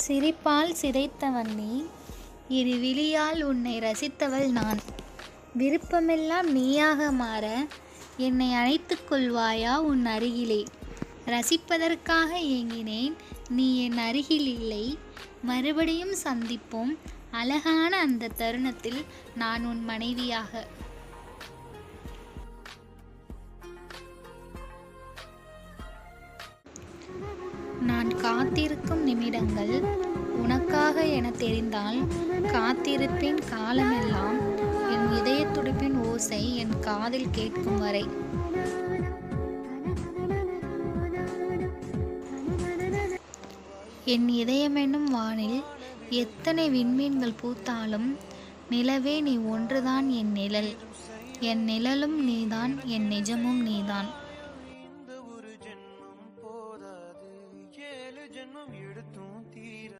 சிரிப்பால் சிதைத்தவன் நீ, இரு விழியால் உன்னை ரசித்தவள் நான். விருப்பமெல்லாம் நீயாக மாற என்னை அழைத்துக் கொள்வாயா உன் அருகிலே. ரசிப்பதற்காக ஏங்கினேன், நீ என் அருகில் இல்லை. மறுபடியும் சந்திப்போம் அழகான அந்த தருணத்தில் நான் உன் மனைவியாக. நான் காத்திருக்கும் நிமிடங்கள் உனக்காக என தெரிந்தால் காத்திருப்பேன் காலமெல்லாம். என் இதய துடிப்பின் ஓசை என் காதில் கேட்கும் வரை. என் இதயமென்னும் வானில் எத்தனை விண்மீன்கள் பூத்தாலும் நிலவே நீ ஒன்றுதான் என் நிழல். என் நிழலும் நீதான், என் நிஜமும் நீதான். ஜென்மம் போதாது, 7 ஜென்மம் எடுத்து